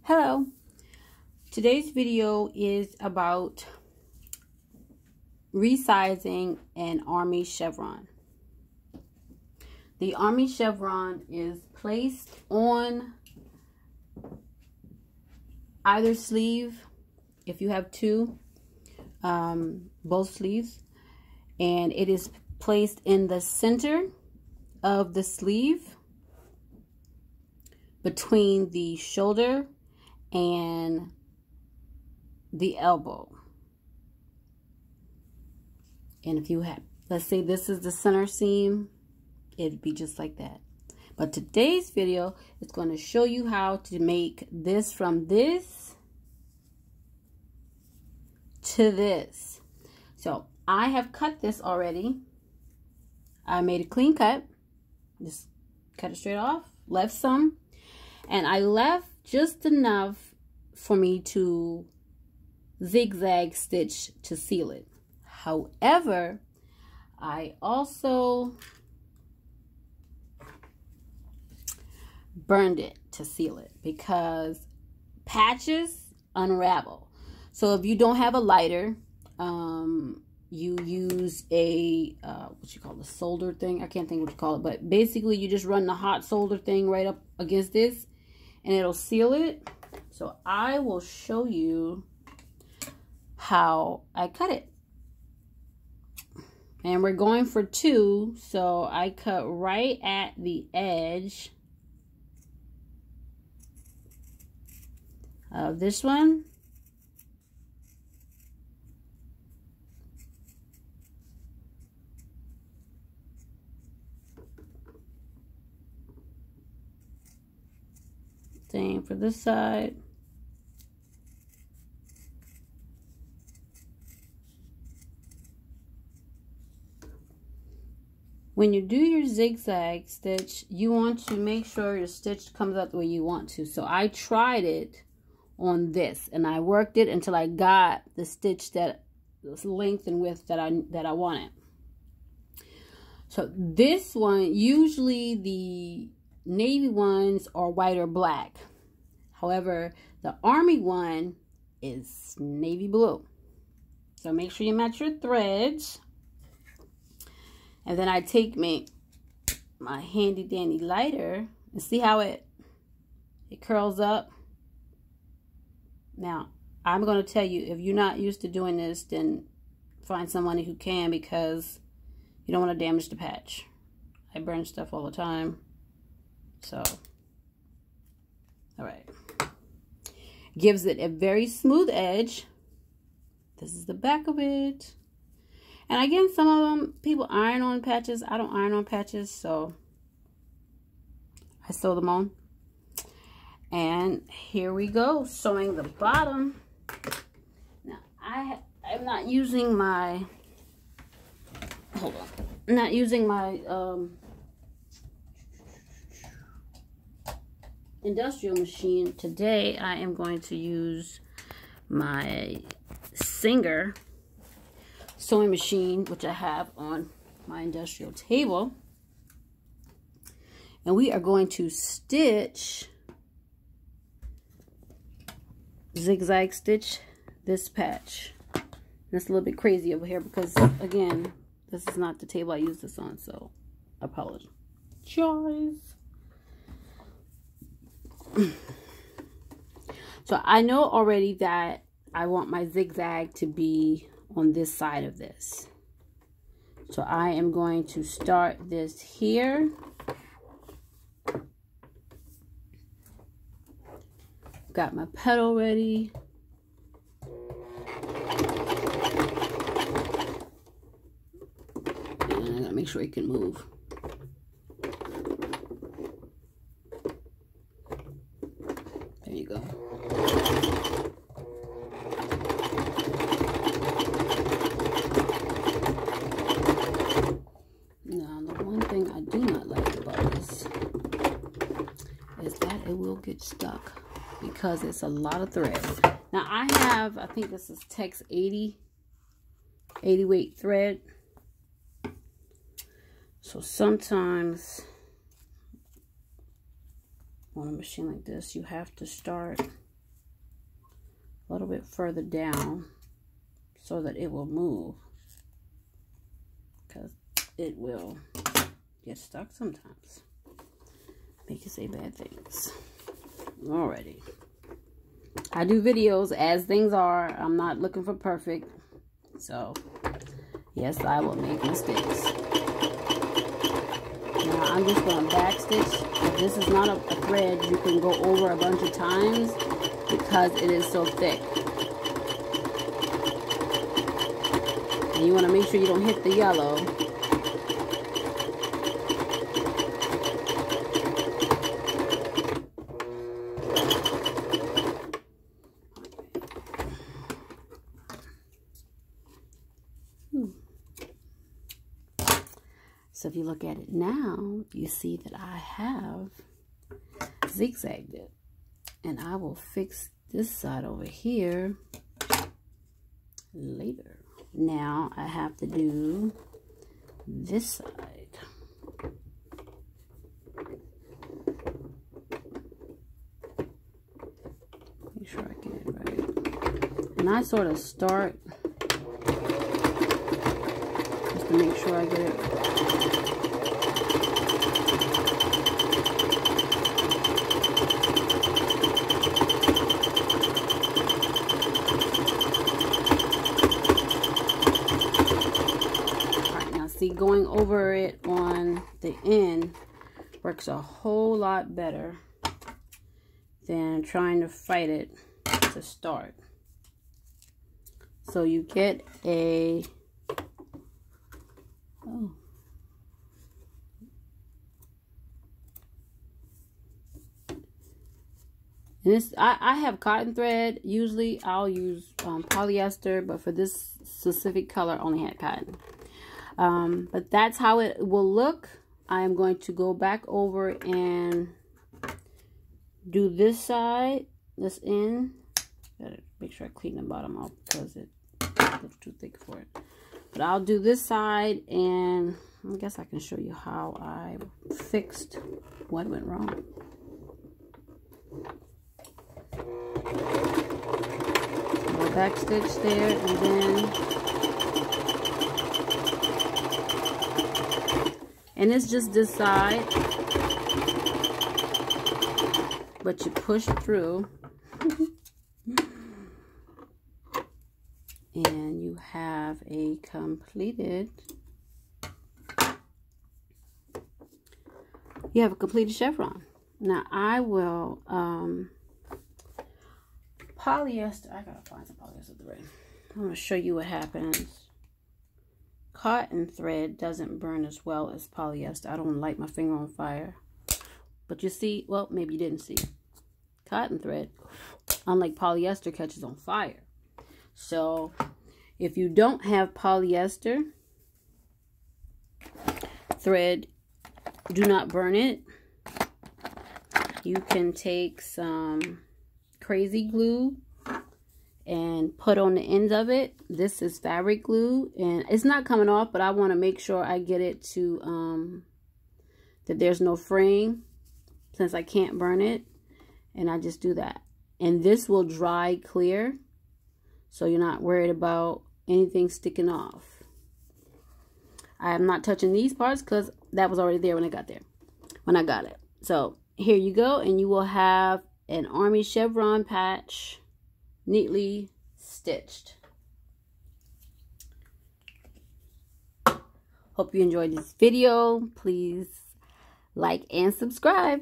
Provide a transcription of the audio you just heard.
Hello, today's video is about resizing an army chevron. The army chevron is placed on either sleeve, if you have two, both sleeves, and it is placed in the center of the sleeve between the shoulder and the elbow. And if you have, let's say this is the center seam, it'd be just like that. But today's video is going to show you how to make this from this to this. So I have cut this already. I made a clean cut, just cut it straight off, left some, and I left just enough for me to zigzag stitch to seal it. However, I also burned it to seal it because patches unravel. So if you don't have a lighter, you use a what you call a solder thing. I can't think what you call it, but basically you just run the hot solder thing right up against this and it'll seal it. So I will show you how I cut it. And we're going for 2, so I cut right at the edge of this one. Same for this side. When you do your zigzag stitch, you want to make sure your stitch comes out the way you want to. So I tried it on this and I worked it until I got the stitch that length and width that I wanted. So this one, usually the navy ones are white or black. However, the army one is navy blue. So make sure you match your threads. And then I take my handy dandy lighter and see how it curls up. Now, I'm going to tell you, if you're not used to doing this, then find someone who can, because you don't want to damage the patch. I burn stuff all the time. So, all right. Gives it a very smooth edge. This is the back of it. And again, some of them, people iron on patches. I don't iron on patches, so I sew them on. And here we go, sewing the bottom. Now, I'm not using my, hold on. I'm not using my industrial machine. Today, I am going to use my Singer sewing machine, which I have on my industrial table, and we are going to stitch, zigzag stitch this patch. And it's a little bit crazy over here because, again, this is not the table I use this on, so I apologize. So I know already that I want my zigzag to be on this side of this. So I am going to start this here. Got my petal ready. And I gotta make sure it can move. There you go. Get stuck because it's a lot of thread. Now I have, I think this is Tex 80 weight thread. So sometimes on a machine like this, you have to start a little bit further down so that it will move, because it will get stuck sometimes. Make you say bad things. Alrighty. I do videos as things are. I'm not looking for perfect. So, yes, I will make mistakes. Now, I'm just going to back stitch. If this is not a thread, you can go over a bunch of times because it is so thick. And you want to make sure you don't hit the yellow. So if you look at it now, you see that I have zigzagged it. And I will fix this side over here later. Now I have to do this side. Make sure I get it right. And I sort of start just to make sure I get it right. See, going over it on the end works a whole lot better than trying to fight it to start. So you get a, oh, and this, I have cotton thread. Usually I'll use polyester, but for this specific color I only had cotton. But that's how it will look. I am going to go back over and do this side, this end. Gotta make sure I clean the bottom off because it looks too thick for it. But I'll do this side, and I guess I can show you how I fixed what went wrong. Go back stitch there, and then and it's just this side, but you push through and you have a completed, chevron. Now I will polyester, I gotta find some polyester thread. I'm gonna show you what happens. Cotton thread doesn't burn as well as polyester. I don't light my finger on fire. But you see, well, maybe you didn't see. Cotton thread, unlike polyester, catches on fire. So if you don't have polyester thread, do not burn it. You can take some crazy glue and put on the ends of it. This is fabric glue, and it's not coming off, but I want to make sure I get it to that there's no fraying, since I can't burn it. And I just do that, and this will dry clear, so you're not worried about anything sticking off. I am not touching these parts because that was already there when I got it. So here you go, and you will have an army chevron patch neatly stitched. Hope you enjoyed this video. Please like and subscribe.